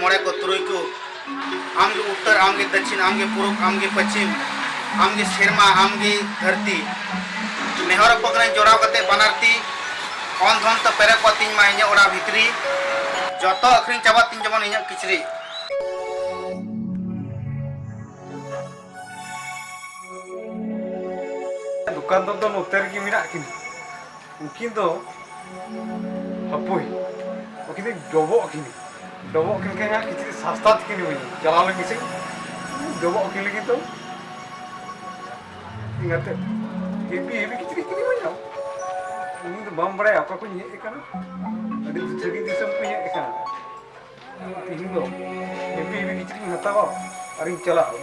मोड़े को तुरुई को आमगे उत्तर आमगे दक्षिण आमगे पूर्व आमगे पश्चिम आमगे शेरमा आमगे धरती नेहर पकड़े जोड़ाव करते बनारती कौन धन तो पेरे को तीन मा इᱧ ओड़ा भितरी जतो अखरिंग चाबा तीन जमन इᱧ किचरी दुकानदार तो नोते रगी मिना किन उनकिन तो हपुई उनकिन डबो किन के यहाँ किसी सस्ता किन हुई चला लगी से डबो किन लगी तो इंगते हेवी किसी किन हुई ना ini tuh bam berai apa pun ini kan ada cerita di sampingnya kan ini loh heavy kici nggak tahu aring celak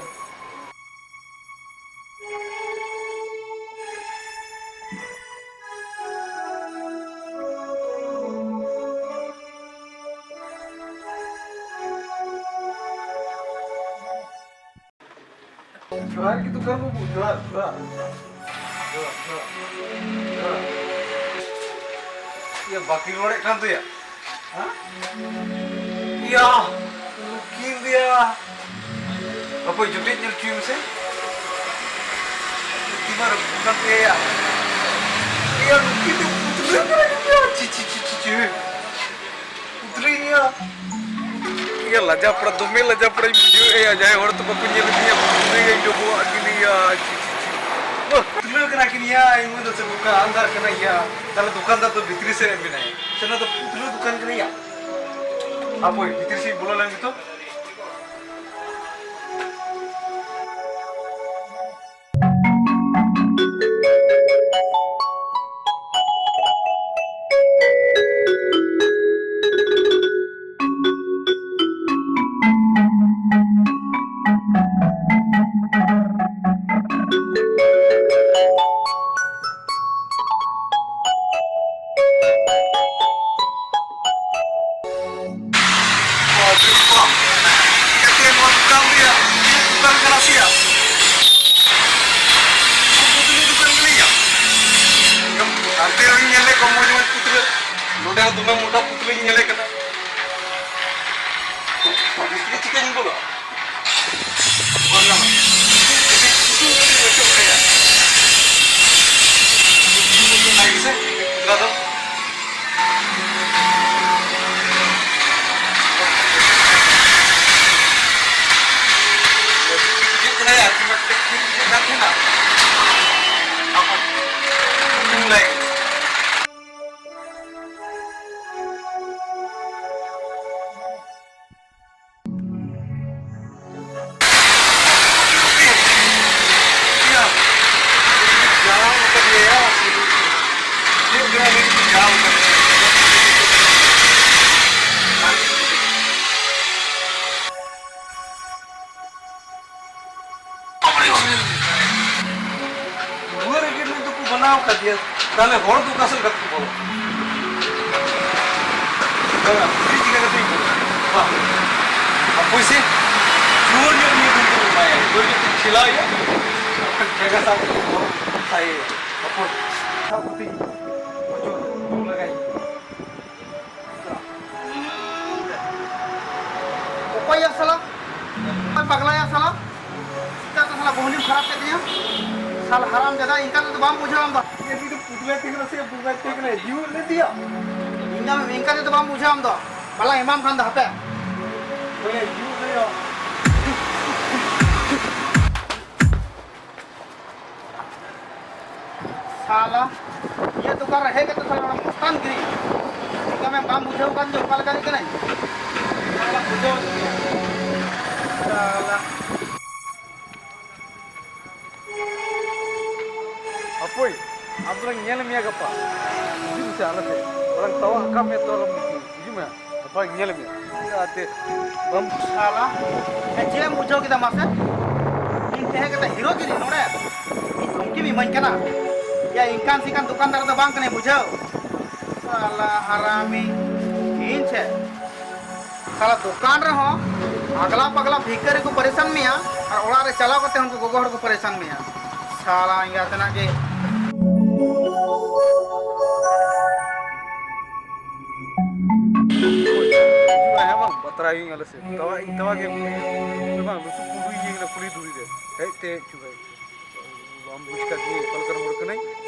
jual gitu kan bu jual ya bakil lorek kan tuh ya? Hah? Iya, mungkin dia. Apa judit nyelcium sih? Gimana bukan dia ya? Iya mungkin dia putri ya, cici. Putrinya. Iya laja pernah video aja orang tuh punya lebihnya putri yang coba gini ya, cici. तुम कना कि निया इमु तो से दुकान अंदर कना या ताले दुकानदार तो भीतरी से भी नहीं सेना तो पुतलू दुकान कना या आप वो भीतरी से बोला लंग तो तुम्हें मोटा पुतले की nyele kena इसलिए चिकन बोलो कौन nama itu macam kayak lagi sih nggak tahu dia kena ya cuma dia nggak kena apa mulai बनाव कर दिया ताले होड़ तू कासल गत को बोलो दादा फ्रिज के गत को वाह अब पैसे जोर जो नहीं तुम तो माया जोर जो खिलाओ या जगह सा खाए अपन सब कुछ जो तुम लगाई ऊपर या साला मैं पगला या साला क्या तो साला बोहनी खराब कर दिया साल हराम ज्यादा इनका तो बाम पूछा हम ये भी तो पुतले टिकने से पुतले टिकने जीव ले दिया इनका तो बाम पूछा हम तो भला इमाम खान दा पे बोले जीव ले आओ साला ये तो कर रहे के तो साला मुस्तान गिरी इनका मैं बाम पूछा kan जो कल करी के नहीं साला पूछो साला Apoy, abang nyel miya gapa. Ini bisa alat ya. Orang tahu akam itu orang mungkin. Gimana? Abang nyel miya. Ate bam salah. Kecil muncul kita masa. Ini kita hero gini, nora. Ini mungkin memang kena. Ya ikan sih kan dukan darah bang kena muncul. Salah harami. Ini cek. Salah dukan रहो अगला पगला भीकर को परेशान मिया और ओला रे चला करते हमको गोगोहर को परेशान मिया साला इंगा तना के है बम बतराई आले से तवा के बang लुसु पुडुई ये ना पुली दूरी दे हे ते चुगाई हम बुझ का दिए कल कर मोड़ के नहीं